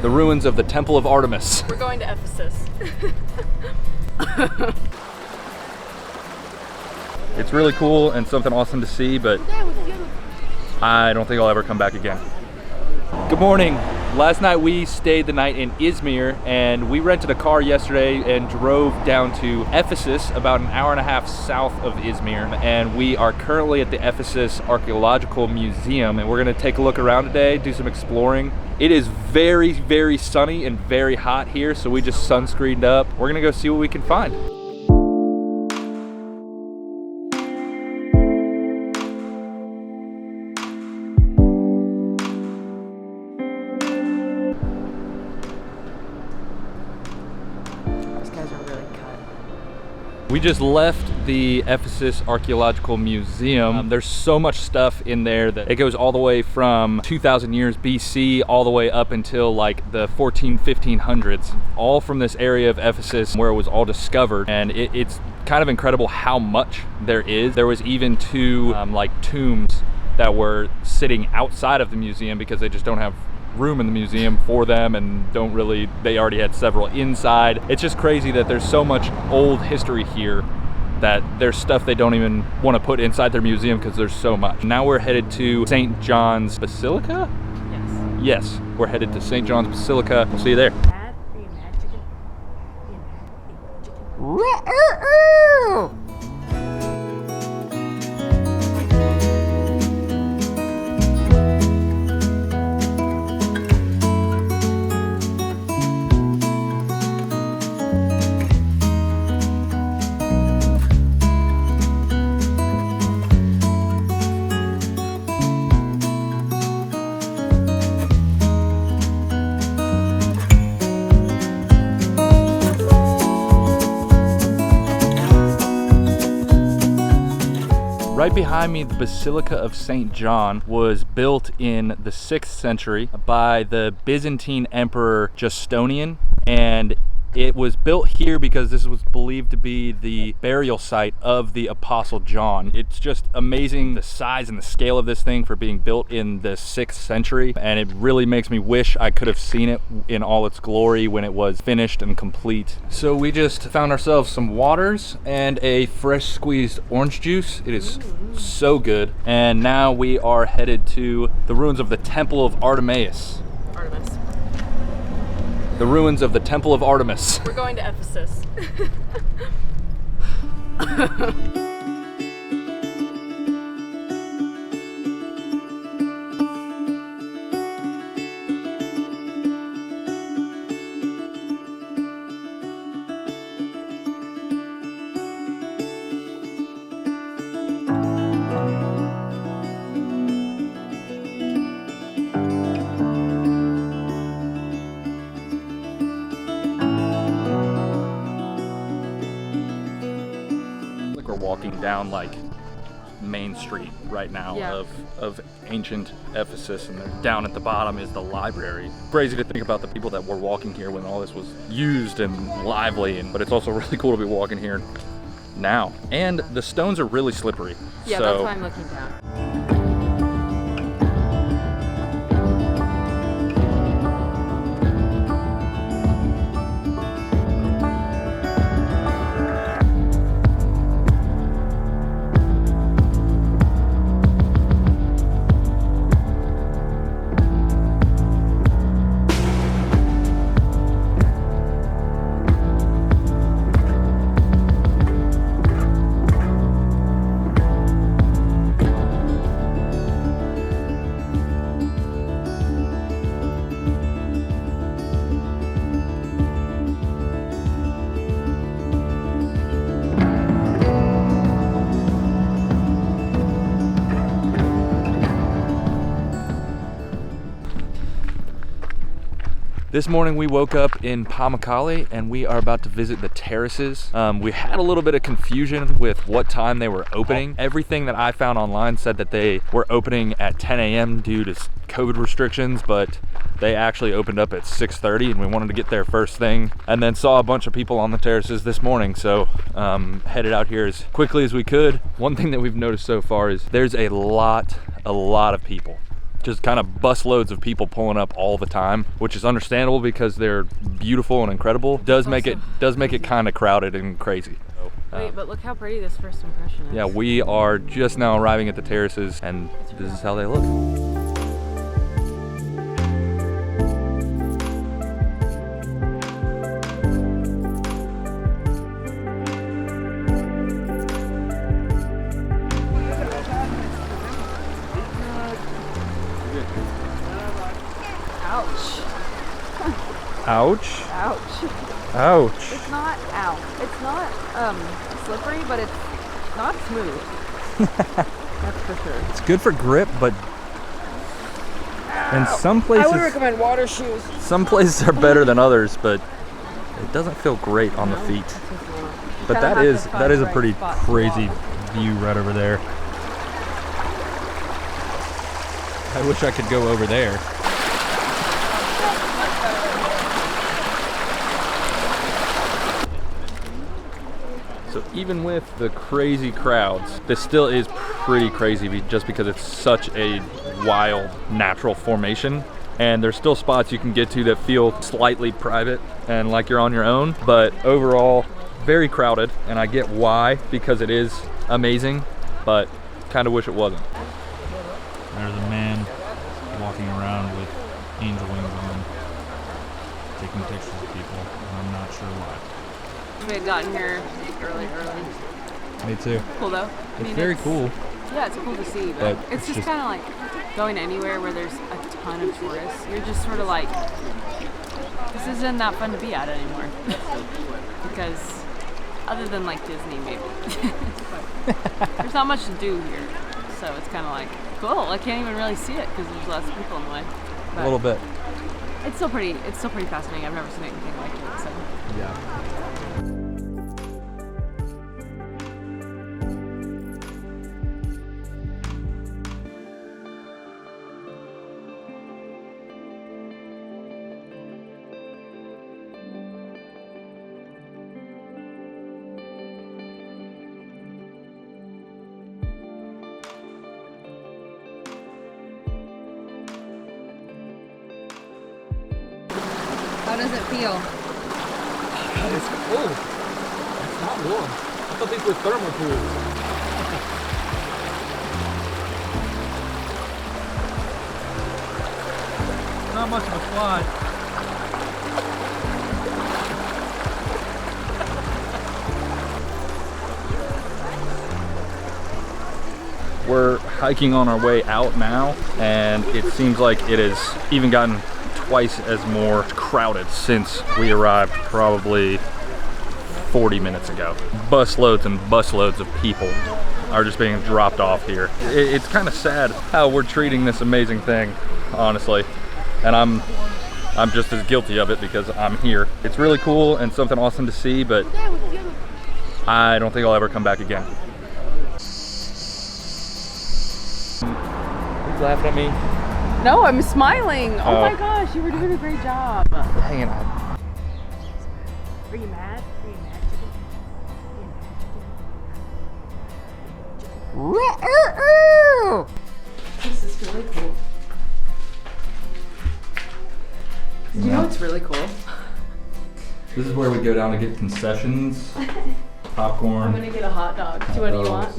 The ruins of the Temple of Artemis. We're going to Ephesus. It's really cool and something awesome to see, but I don't think I'll ever come back again. Good morning. Last night we stayed the night in Izmir, and we rented a car yesterday and drove down to Ephesus, about an hour and a half south of Izmir, and we are currently at the Ephesus Archaeological Museum, and we're going to take a look around today, do some exploring. It is very, very sunny and very hot here, so we just sunscreened up. We're going to go see what we can find. We just left the Ephesus Archaeological Museum. There's so much stuff in there that it goes all the way from 2,000 years BC all the way up until like the 1500s, all from this area of Ephesus where it was all discovered. And it's kind of incredible how much there is. There was even two like tombs that were sitting outside of the museum because they just don't have room in the museum for them, and they already had several inside. It's just crazy that there's so much old history here that there's stuff they don't even want to put inside their museum because there's so much. Now we're headed to St. John's Basilica? Yes, we're headed to St. John's Basilica. We'll see you there. Right behind me, the Basilica of St. John was built in the 6th century by the Byzantine Emperor Justinian, and it was built here because this was believed to be the burial site of the Apostle John. It's just amazing the size and the scale of this thing for being built in the 6th century, and it really makes me wish I could have seen it in all its glory when it was finished and complete. So we just found ourselves some waters and a fresh squeezed orange juice. It is so good. And now we are headed to the ruins of the Temple of Artemis. The ruins of the Temple of Artemis. We're going to Ephesus. Walking down like Main Street right now of ancient Ephesus, and down at the bottom is the library. Crazy to think about the people that were walking here when all this was used and lively, but it's also really cool to be walking here now. And the stones are really slippery. Yeah, so that's why I'm looking down. This morning we woke up in Pamukkale and we are about to visit the terraces. We had a little bit of confusion with what time they were opening. Everything that I found online said that they were opening at 10 a.m. due to COVID restrictions, but they actually opened up at 6:30 and we wanted to get there first thing, and then saw a bunch of people on the terraces this morning, so headed out here as quickly as we could. One thing that we've noticed so far is there's a lot of people. just kind of busloads of people pulling up all the time, which is understandable because they're beautiful and incredible. Does make it kind of crowded and crazy. Wait, but look how pretty this first impression is. Yeah, we are just now arriving at the terraces, and this is how they look. Ouch. Ouch. Ouch. It's not It's not slippery, but it's not smooth. That's for sure. It's good for grip, but in some places I would recommend water shoes. Some places are better than others, but it doesn't feel great on the feet. But that is a pretty crazy view right over there. I wish I could go over there. So even with the crazy crowds, this still is pretty crazy just because it's such a wild natural formation. And there's still spots you can get to that feel slightly private and like you're on your own, but overall very crowded, and I get why, because it is amazing, but kind of wish it wasn't. There's a man walking around with angel wings on, taking pictures of people, and I'm not sure why. We had gotten here early. Me too. Cool though. It's very cool. Yeah, it's cool to see, but it's just kind of like going anywhere where there's a ton of tourists. You're just sort of like, this isn't that fun to be at anymore. Because other than like Disney maybe. There's not much to do here. So it's kind of like, cool, I can't even really see it because there's lots of people in the way. But a little bit. It's still pretty fascinating. I've never seen anything like it, so. Yeah. How does it feel? It's cold. It's not warm. I thought these were thermal pools. Not much of a slide. We're hiking on our way out now, and it seems like it has even gotten twice as more crowded since we arrived probably 40 minutes ago. Busloads and busloads of people are just being dropped off here. It's kind of sad how we're treating this amazing thing, honestly, and I'm just as guilty of it because I'm here. It's really cool and something awesome to see, but I don't think I'll ever come back again. He's laughing at me. No, I'm smiling. Oh my gosh, you were doing a great job. Hanging out. Are you mad? This is really cool. You know what's really cool? This is where we go down to get concessions, popcorn. I'm gonna get a hot dog. What do you want?